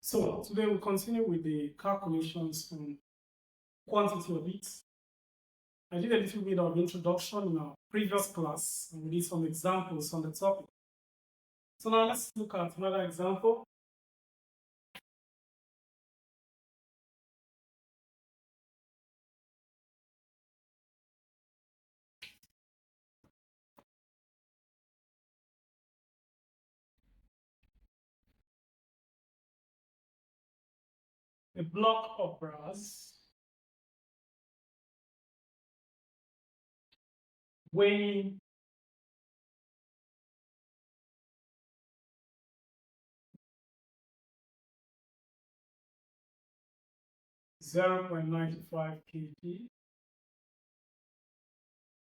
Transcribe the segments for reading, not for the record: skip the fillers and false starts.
So today we'll continue with the calculations on quantity of heat. I did a little bit of introduction in our previous class, and we did some examples on the topic. So now let's look at another example. A block of brass weighing 0.95 kg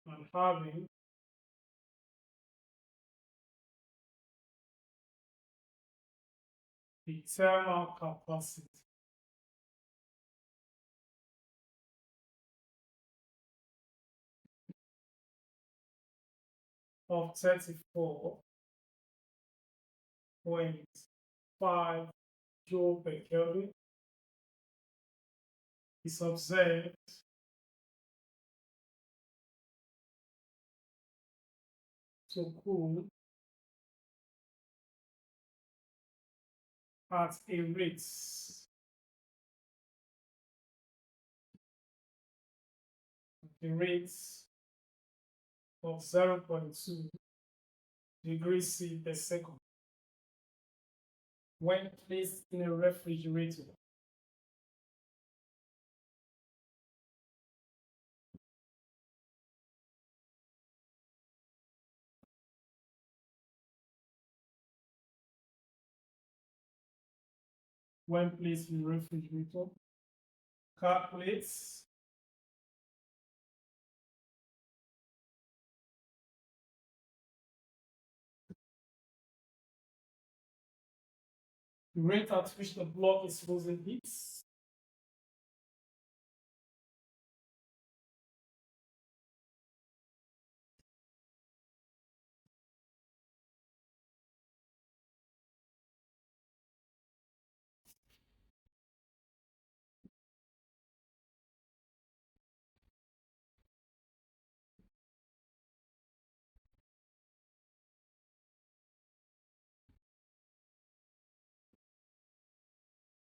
and having the thermal capacity of 34.5 joule per Kelvin is observed to cool at a rate of 0.2 degrees C per second when placed in a refrigerator. When placed in a refrigerator, calculates the rate at which the block is losing heat,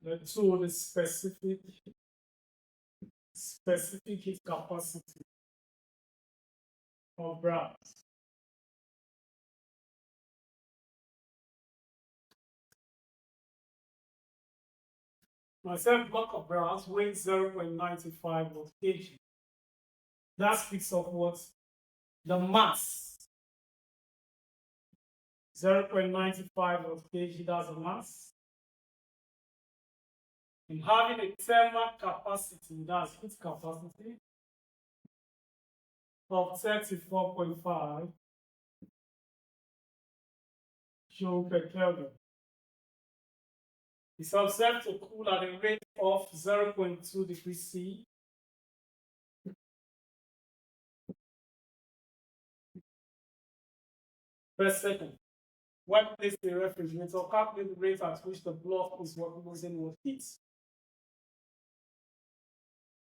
to the specific heat capacity of brass. My second block of brass weighs 0.95 kg. That speaks of what? The mass. 0.95 kg, that's the mass. And having a thermal capacity, that's heat capacity, of 34.5 joule per Kelvin. It's observed to cool at a rate of 0.2 degrees C per second. When placed in a refrigerator, calculate the rate at which the block is losing with heat.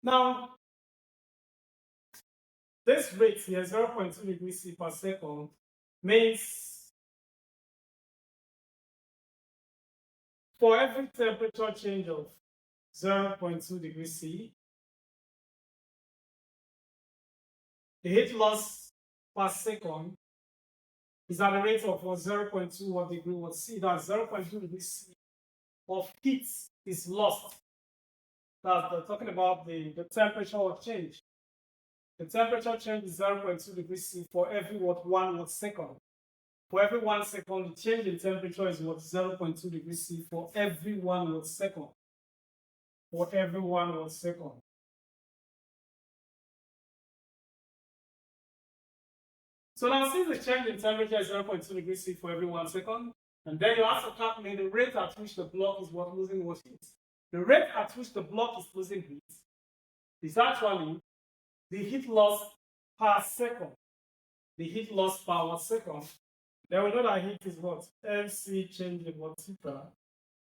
Now, this rate here, 0.2 degrees C per second, means for every temperature change of 0.2 degrees C, the heat loss per second is at a rate of 0.21 degree watt C. That's 0.2 degrees C of heat is lost. That's talking about the temperature of change. The temperature change is 0.2 degrees C for every 1 watt second. For every 1 second, the change in temperature is 0.2 degrees C for every 1 watt second. For every 1 watt second. So now, since the change in temperature is 0.2 degrees C for every 1 second, and then you have to calculate the rate at which the block is losing heat. The rate at which the block is losing heat is actually the heat loss per second. The heat loss per watt second. Then we know that heat is what? MC change in watt theta.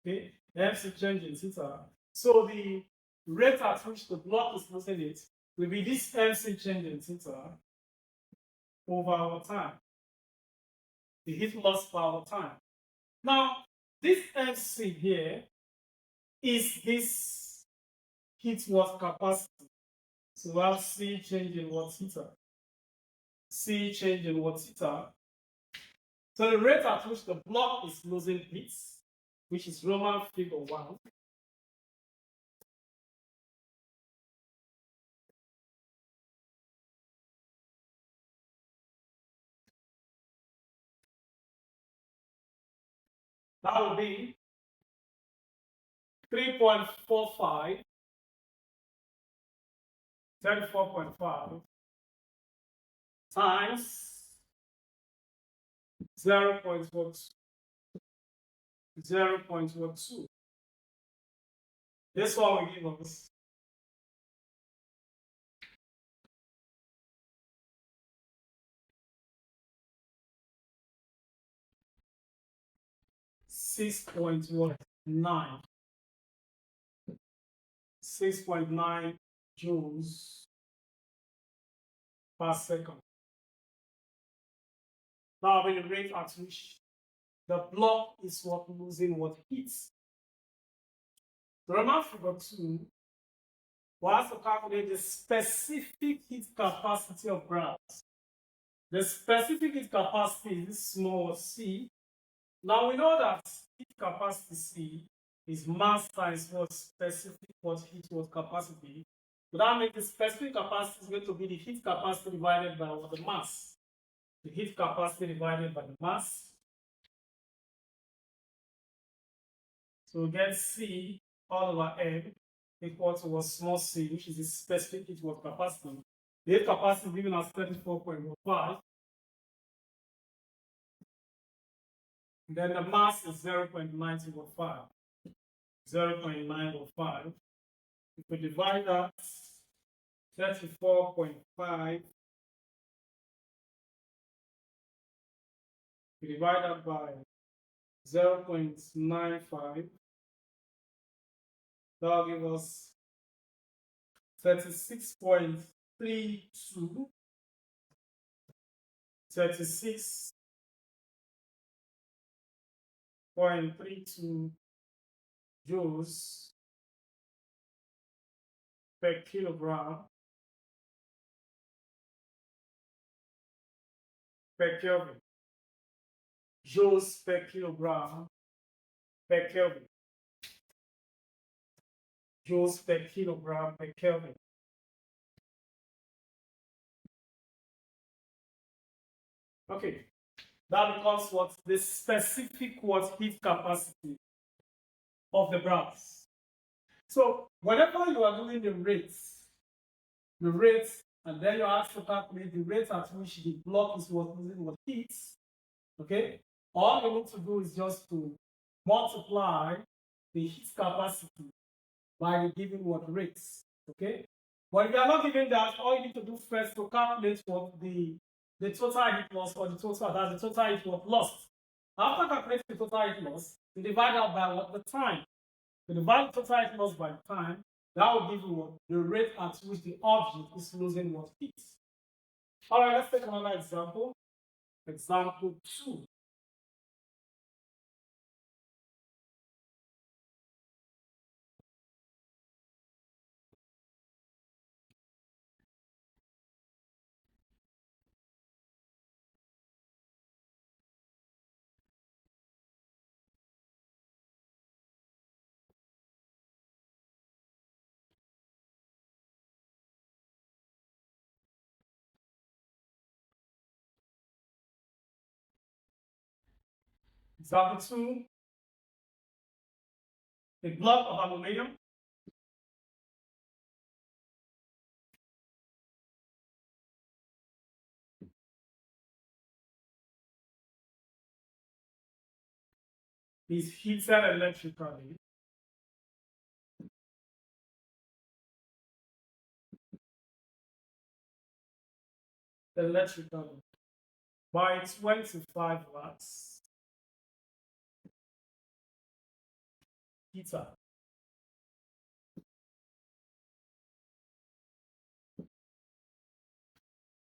Okay? MC change in theta. So the rate at which the block is losing it will be this MC change in theta over our time. The heat loss per our time. Now, this MC here is this heat watt capacity. So we have C change in watt theta. C change in watt theta. So the rate at which the block is losing heat, which is Roman figure 1, that will be 3.45, 34.5 times 0.12. 0.12. This one will give us 6.9. 6.9 joules per second. That will be the rate at which the block is losing what heat. Remember figure 2, we have to calculate the specific heat capacity of brass. The specific heat capacity is small c. Now we know that heat capacity C is mass times what specific what heat watt capacity. So that means the specific capacity is going to be the heat capacity divided by what the mass. The heat capacity divided by the mass. So we get C all over M equal to what small c, which is the specific heat watt capacity. The heat capacity given as 34.15. Then the mass is 0.915. 0.905. If we divide that 34.5, we divide that by 0.95, that will give us 36.32, 36.32 joules per kilogram per Kelvin. Joules per kilogram per Kelvin. Joules per kilogram per Kelvin. Okay, that becomes what the specific what heat capacity of the brass. So whenever you are doing the rates, and then you ask to calculate the rate at which the block is losing what heat, okay, all you need to do is just to multiply the heat capacity by the given what rates, okay? But if you are not given that, all you need to do first to calculate what the total heat loss or the total heat what lost. After calculating the total heat loss, you divide that by what the time. You divide the total heat loss by the time, that will give you what the rate at which the object is losing what heat. All right, let's take another example. Example 2. Example 2. A block of aluminum is heated electrically by 25 watts. heater.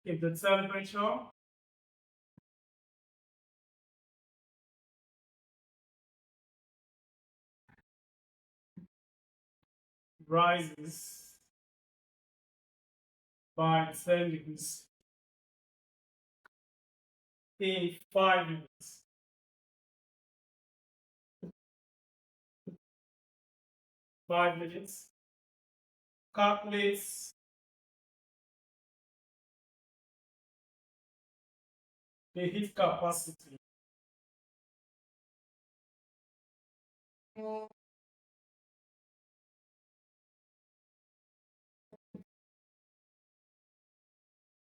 If the temperature rises by 10 degrees in 5 minutes, calculates the heat capacity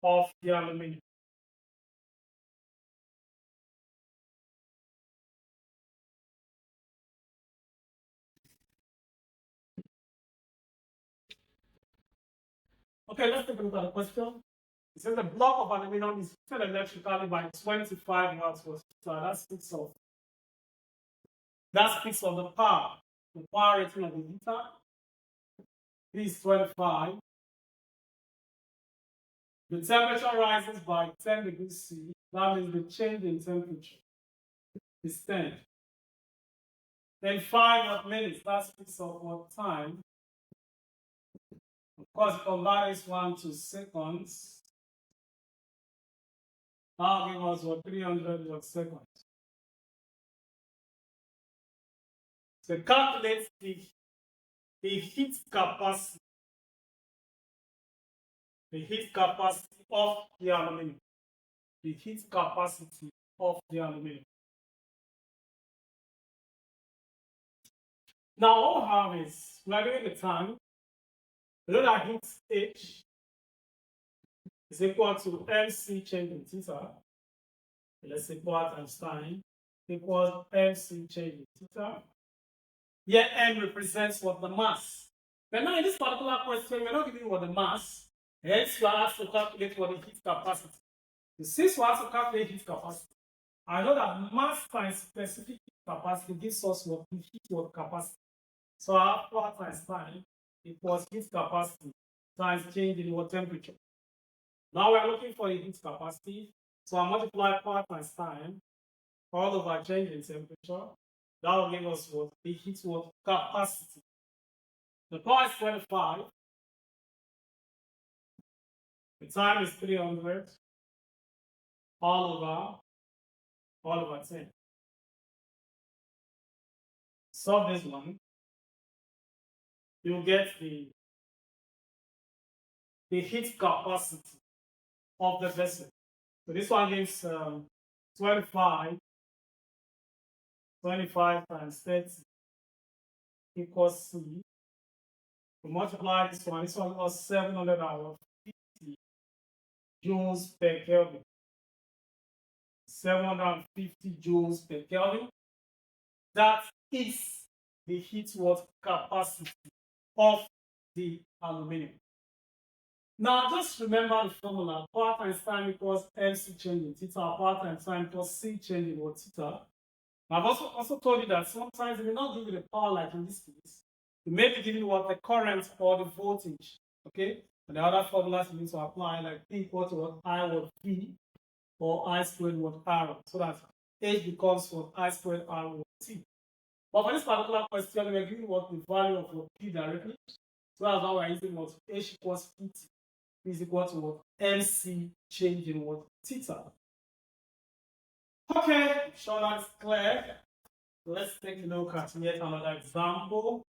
of the aluminum. Okay, let's take a look at the question. It says the block of aluminum is heated electrically by 25 watts per heater. That speaks of the power. The power rating of the heater is 25. The temperature rises by 10 degrees C. That means the change in temperature is 10. Then 5 minutes, that speaks of what time. Of course, convert this one to seconds. That'll give us what 300 watt seconds. So calculate the heat capacity. The heat capacity of the aluminum. The heat capacity of the aluminum. Now, what we have is, we are doing the time. We know that heat H is equal to MC change in theta. Let's say power times time equals MC change in theta. Here M represents what the mass. But now in this particular question, we're not giving what the mass. Hence, we are asked to calculate what the heat capacity. Since we have to calculate heat capacity, I know that mass times specific heat capacity gives us what the heat watt capacity. So our power times time equals heat capacity times change in what temperature. Now we are looking for the heat capacity. So I multiply power times time all over change in temperature. That will give us what the heat watt capacity. The power is 25. The time is 300 all over 10. Solve this one. You'll get the heat capacity of the vessel. So this one gives 25 times 30 equals C. We multiply this one equals 750 joules per Kelvin. 750 joules per Kelvin. That is the heat watt capacity of the aluminum. Now just remember the formula. Power times time equals MC change in theta. Power times time equals C change in what theta. I've also told you that sometimes it may not give you the power like in this case. It may be giving you what the current or the voltage. Okay? And the other formulas you need to apply like P equal to what I what V or I squared what R. So that H becomes what I squared R what T. But for this particular question, we're giving what the value of what P directly. So that's why we're using what H equals PT is equal to what MC change in what theta. Okay, I'm sure that's clear. Let's take a look at yet another example.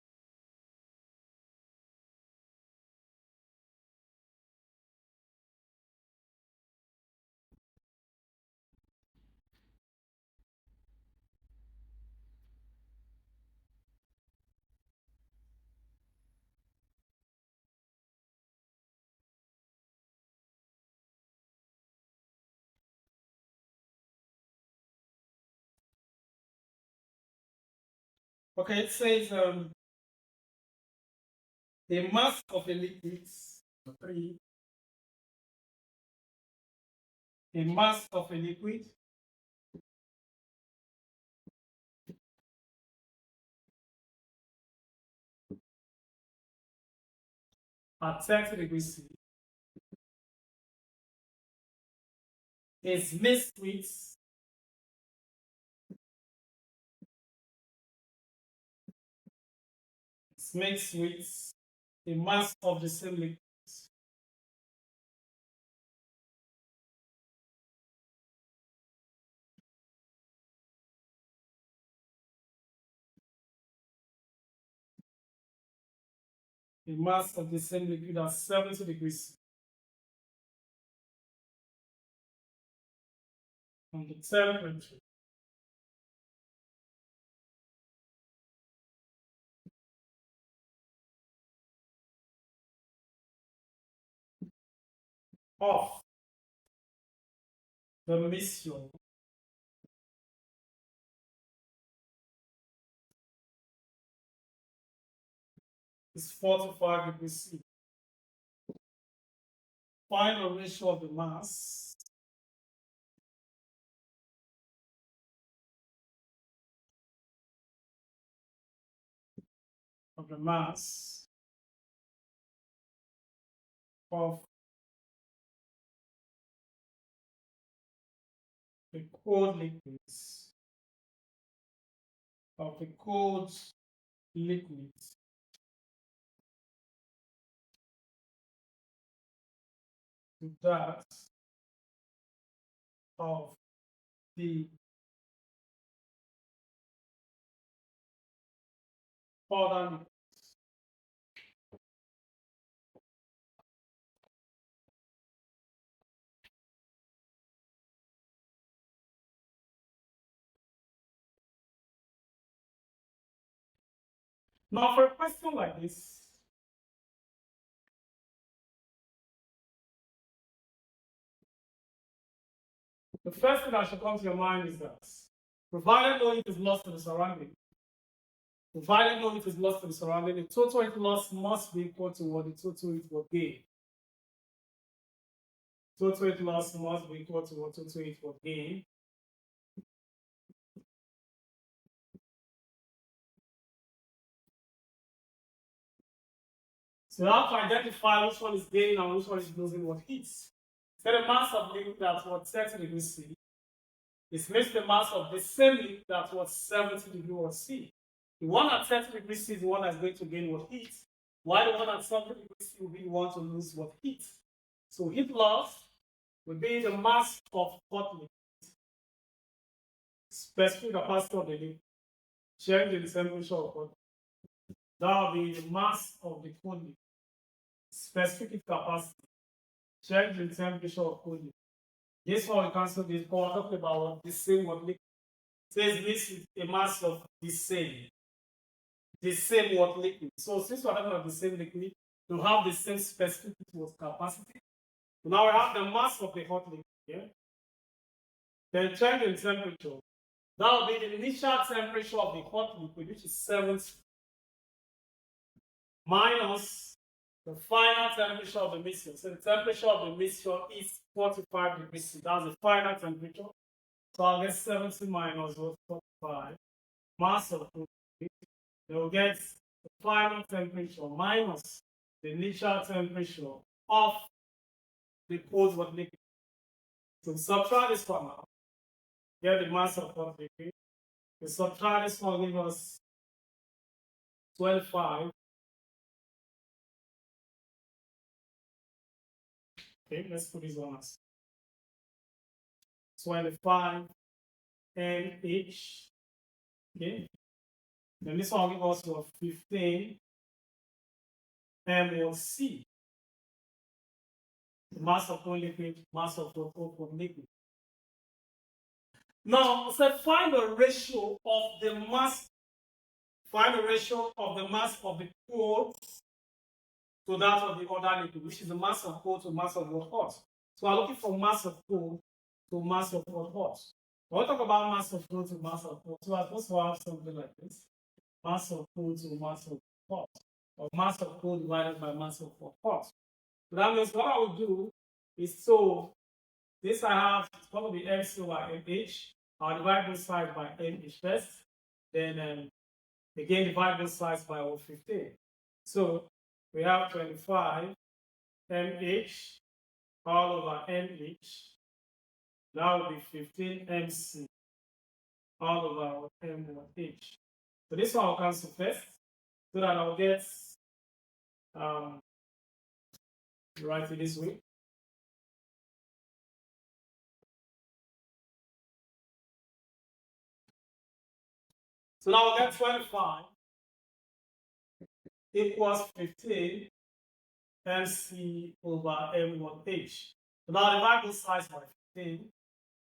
Okay, it says the mass of a liquid, 3, the mass of a liquid at 30 degrees C is mixed with the mass of the same liquid. The mass of the same liquid at 70 degrees C. And the temperature of the mixture is 45 degrees C. Find the ratio of the mass of the cold liquids of the cold liquids to that of the other liquid. Now, for a question like this, the first thing that should come to your mind is that provided no heat is lost to the surrounding, the total heat loss must be equal to what the total heat will gain. Total heat loss must be equal to what total heat will gain. So you have to identify which one is gaining and which one is losing what heat. So the mass of liquid that's what 30 degrees C is mixed the mass of the same liquid that's what 70 degrees C. The one at 30 degrees C is the one that's going to gain what heat, while the one at 70 degrees C will be the one to lose what heat. So heat loss will be the mass of hot liquid, specific capacity of the liquid, change in the temperature of hot. That will be the mass of the cold liquid, specific capacity, change in temperature of cold liquid. This one we cancel this, but we're talking about the same what liquid. Says this is a mass of the same what liquid. So since we're talking about the same liquid, we have the same specific what capacity. So now we have the mass of the hot liquid here. Then change in temperature. That will be the initial temperature of the hot liquid, which is 70, minus the final temperature of the mixture. So the temperature of the mixture is 45 degrees C. That's the final temperature. So I'll get 70 minus 45 mass of liquid. You'll get the final temperature minus the initial temperature of the cold hot liquid. So subtract this one now. Get the mass of hot liquid. The subtract this one gives us 25. Okay, let's put this one as 25 mH. Okay. Then this one will give us 15 mLC. The mass of one liquid, mass of open liquid. Now, so find the ratio of the mass. Find the ratio of the mass of the cold to that of the other liquid, which is the mass of cold to mass of hot. So we're looking for mass of cold to mass of hot. When we talk about mass of cold to mass of hot, so we're supposed to have something like this: mass of cold to mass of hot, or mass of cold divided by mass of hot. So that means what I will do is, so this I have, it's going to be MC over MH. I'll divide both sides by MH first. Then again divide both sides by 15. So we have 25 mH all over mH. That will be 15 mc all over mH. So this one will cancel first, so that I'll get write it this way. So now I'll get 25 equals 15 mc over m1h. So now divide this size by 15.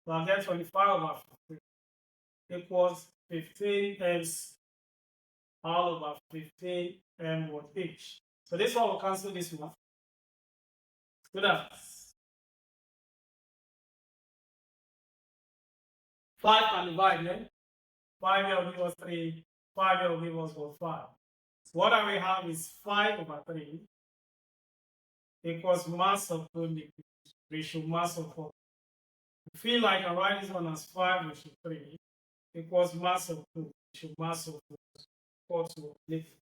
So I'll get 25 over 15 equals 15 mc all over 15 m1h. So this one will cancel this one. So that's 5 can divide then. 5 here will give us 3, 5 here will give us 5. So what I will have is 5 over 3 equals mass of two liquids ratio mass of 4. I feel like I write this one as 5 ratio 3 equals mass of 2 ratio mass of 4 to liquid.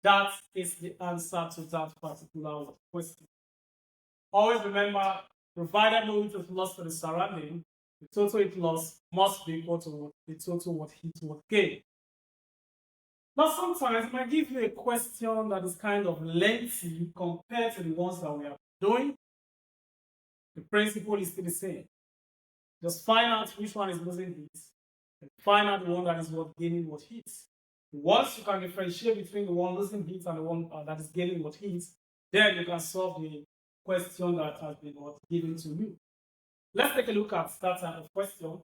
That is the answer to that particular question. Always remember, provided no heat is lost to the surrounding, the total heat loss must be equal to the total heat gain. Now, sometimes it might give you a question that is kind of lengthy compared to the ones that we are doing. The principle is still the same. Just find out which one is losing heat, and find out the one that is gaining what heat. Once you can differentiate between the one losing heat and the one that is gaining what heat, then you can solve the question that has been given to you. Let's take a look at that type of question.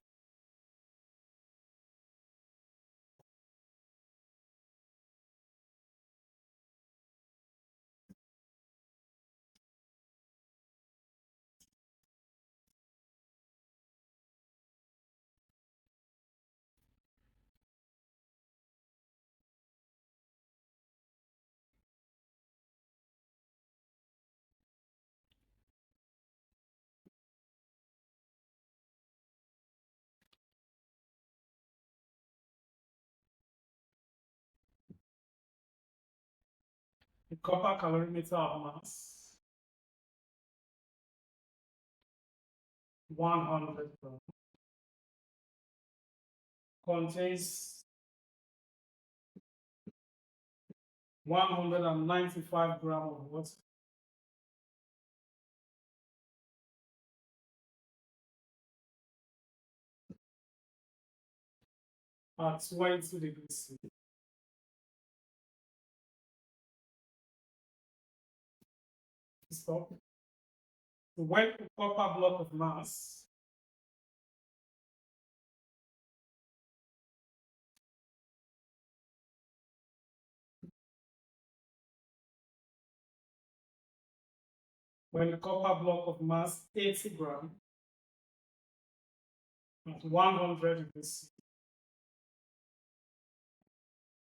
The copper calorimeter of mass, 100 grams, contains 195 grams of water. At 20 degrees C. Stop. So when the copper block of mass when the copper block of mass 80 grams at 100 degrees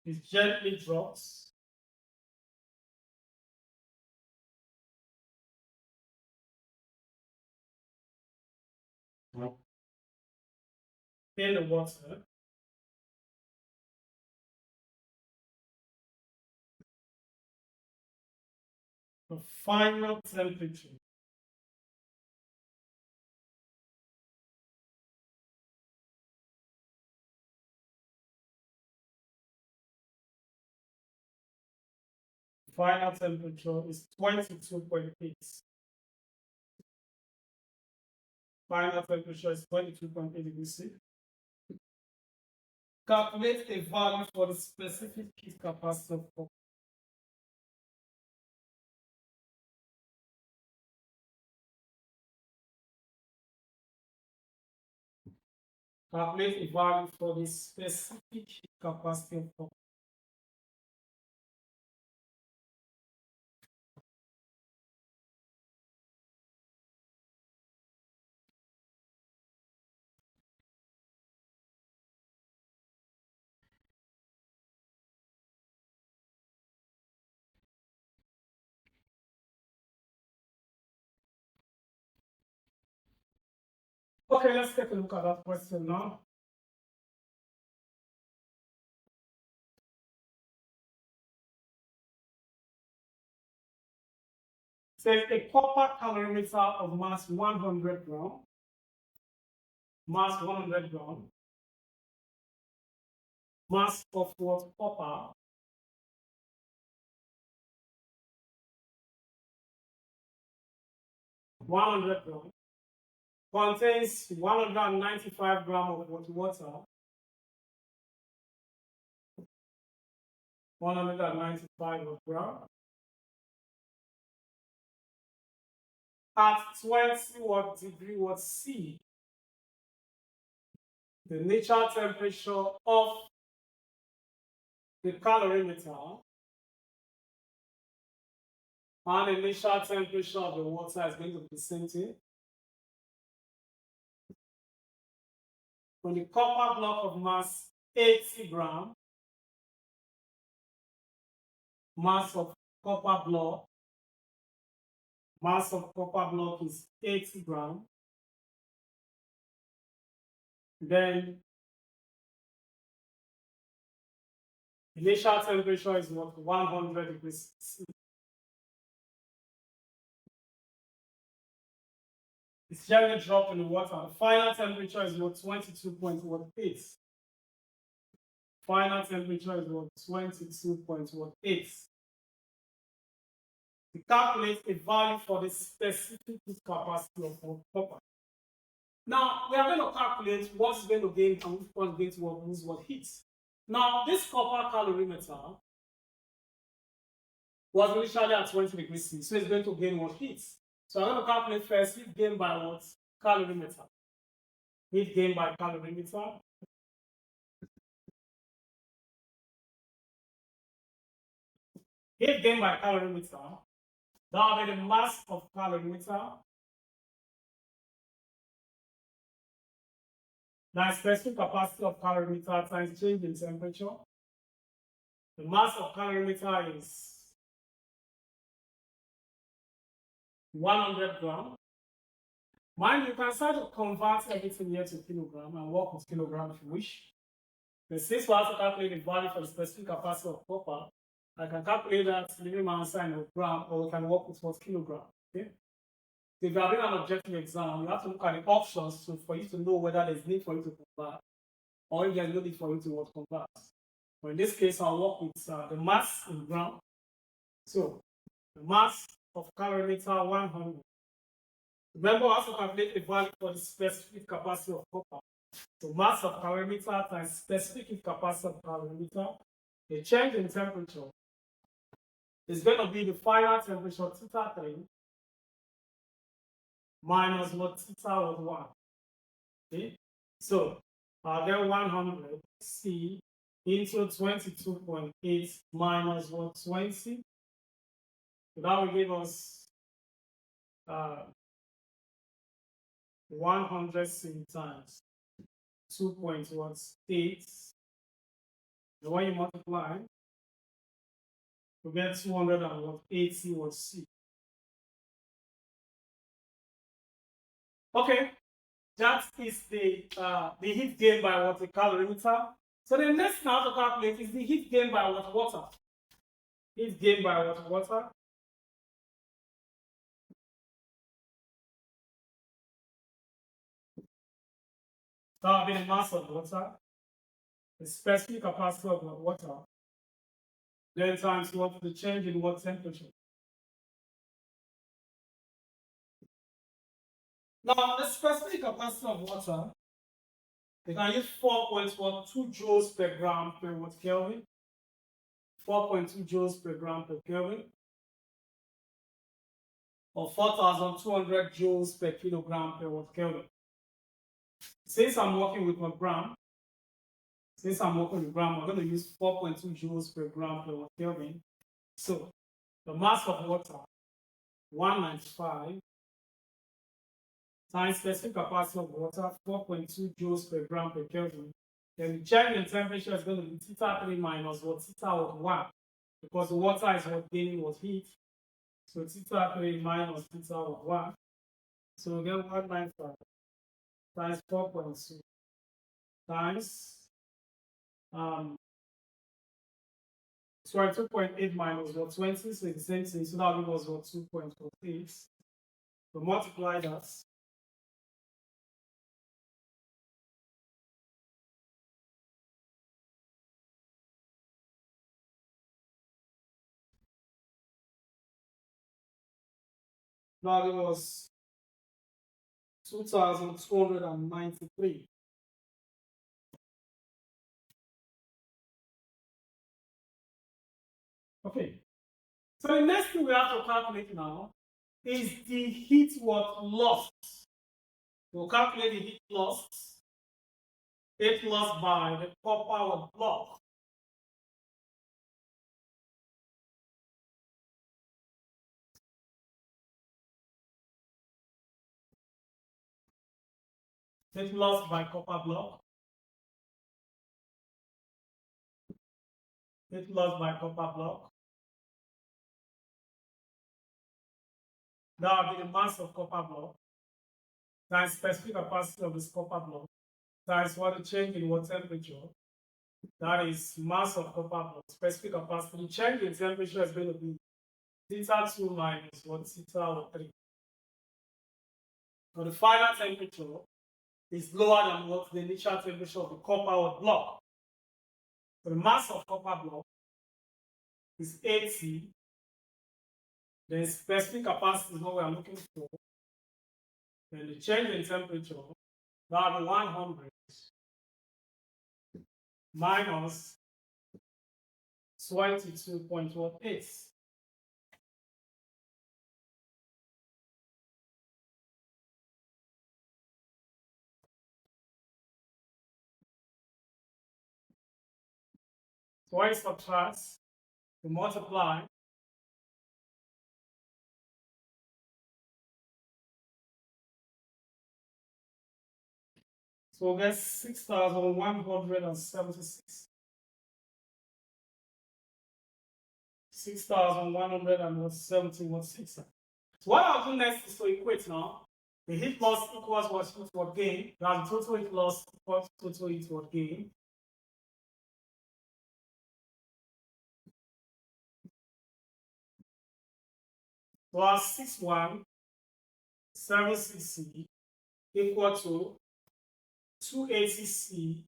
C is gently drops in the water, the final temperature is 22.8. Final temperature is 22.8 degrees C. Calculate a value for the specific heat capacity of copper. Calculate a value for the specific heat capacity of copper. Okay, let's take a look at that question now. says a copper calorimeter of mass 100 gram, mass 100 gram, mass of what? Copper, (100 gram) contains 195 gram of water, 195 gram at 20 degree C. The natural temperature of the calorimeter and the initial temperature of the water is going to be the same thing. When the copper block of mass 80 gram, mass of copper block is 80 gram, then initial temperature is what? 100 degrees C. It's generally dropped in the water. The final temperature is what? 22.8. Final temperature is what? 22.8. We calculate a value for the specific heat capacity of copper. Now, we are going to calculate what's going to gain and which one is going to lose what heat. Now, this copper calorimeter was initially at 20 degrees C, so it's going to gain what heat. So I'm going to calculate first heat gain by what? Calorimeter. Heat gain by calorimeter. Heat gain by calorimeter. That will be the mass of calorimeter. That's specific capacity of calorimeter times change in temperature. The mass of calorimeter is 100 gram. Mind you, can start to convert everything here to kilogram and work with kilogram if you wish. But since we have to calculate the value for the specific capacity of copper, I can calculate that leaving my answer in a gram, or we can work with what? Kilogram. Okay? So if you are doing an objective exam, you have to look at the options for you to know whether there's need for you to convert or if there's no need for you to what? Convert. But in this case, I'll work with the mass in gram. So the mass of calorimeter 100. Remember, I have to calculate the value for the specific capacity of copper. So mass of calorimeter times specific heat capacity of calorimeter. The change in temperature is going to be the final temperature theta 3 minus what? Theta was 1. Okay? So I'll get 100 C into 22.8 minus what? 20. So that will give us 100 C times 2.8. And when you multiply, you get 280 was C. Okay, that is the heat gain by what? The calorimeter. So the next now to calculate is the heat gain by what? Water. Heat gain by what? Water. That will be the mass of water, the specific capacity of water, then times what? The change in what? Temperature. Now, the specific capacity of water, we can use 4.12 joules per gram per watt Kelvin. 4.2 joules per gram per Kelvin. Or 4,200 joules per kilogram per watt Kelvin. Since I'm working with my gram, we're going to use 4.2 joules per gram per watt Kelvin. So the mass of water, 195, times specific capacity of water, 4.2 joules per gram per Kelvin. Then the change in temperature is going to be theta 3 minus what? Theta of 1. Because the water is what gaining what? Heat. So theta 3 minus theta of 1. So we get 195 times 4.2 times 22.8 minus what 20, so it's the same thing. So that was what 2.48. So multiply that. That was 2,293. Okay. So the next thing we have to calculate now is the heat what lost. We'll calculate the heat lost. Heat lost by the copper block. Heat lost by copper block. Heat lost by copper block. That will be the mass of copper block times specific capacity of this copper block times what the change in what temperature. That is mass of copper block, specific capacity. The change in temperature is going to be theta 2 minus what theta 3. So the final temperature is lower than what the initial temperature of the copper block. So the mass of copper block is 80. The specific capacity is what we are looking for. Then the change in temperature, that will be 100 minus 22.18. So when you subtract, you multiply, so we'll get 6,176. 6,176. So what I'll do next is to equate now. The heat loss equals what heat what gain. That's the total heat loss equals total heat what gain. So our 6176C equal to 280C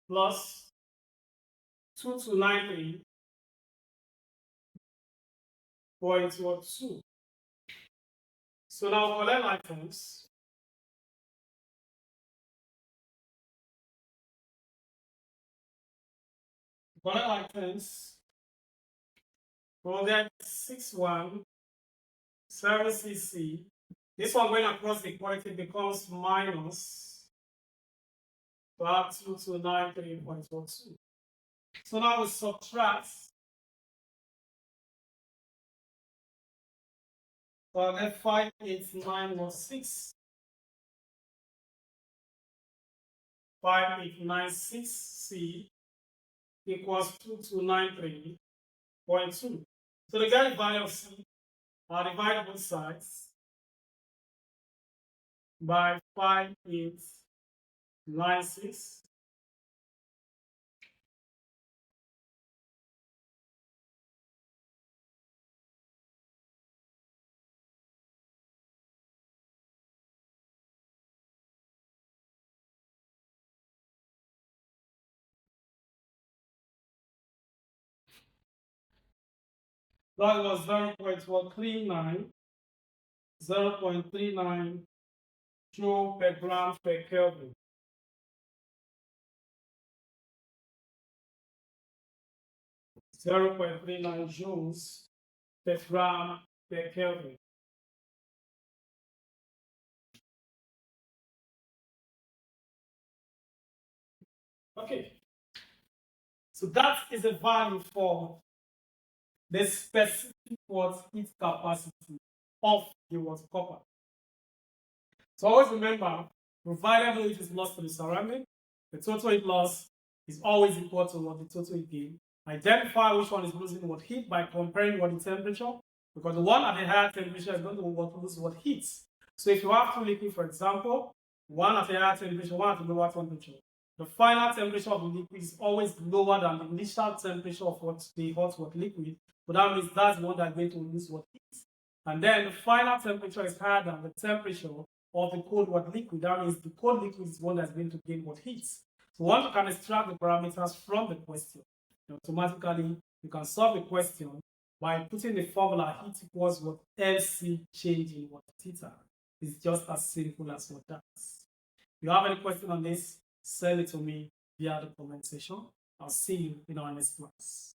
plus 2293.2. So now collect items. Collect items. We'll get 6176C. This one going across the equality becomes minus 2293.12. So now we subtract. So I'll get 58916. 5896C equals 2293.2. So to get the value of C, I'll divide both sides by 5896. That was 0.139, 0.39 joule per gram per Kelvin. (0.39 joules per gram per Kelvin). Okay, so that is a value for the specific heat capacity of the copper. So always remember, provided no heat is lost to the surrounding, the total heat loss is always equal to what the total heat gain. Identify which one is losing what heat by comparing what the temperature, because the one at the higher temperature is going to lose what heat. So if you have two liquids, for example, one at a higher temperature, one at a lower temperature, the final temperature of the liquid is always lower than the initial temperature of what the hot water liquid. So that means that's the one that's going to lose what heat. And then the final temperature is higher than the temperature of the cold water liquid. That means the cold liquid is one that's going to gain what heat. So once you can extract the parameters from the question, automatically you can solve the question by putting the formula heat equals what MC change in what theta. It's just as simple as what that is. If you have any question on this, send it to me via the comment section. I'll see you in our next class.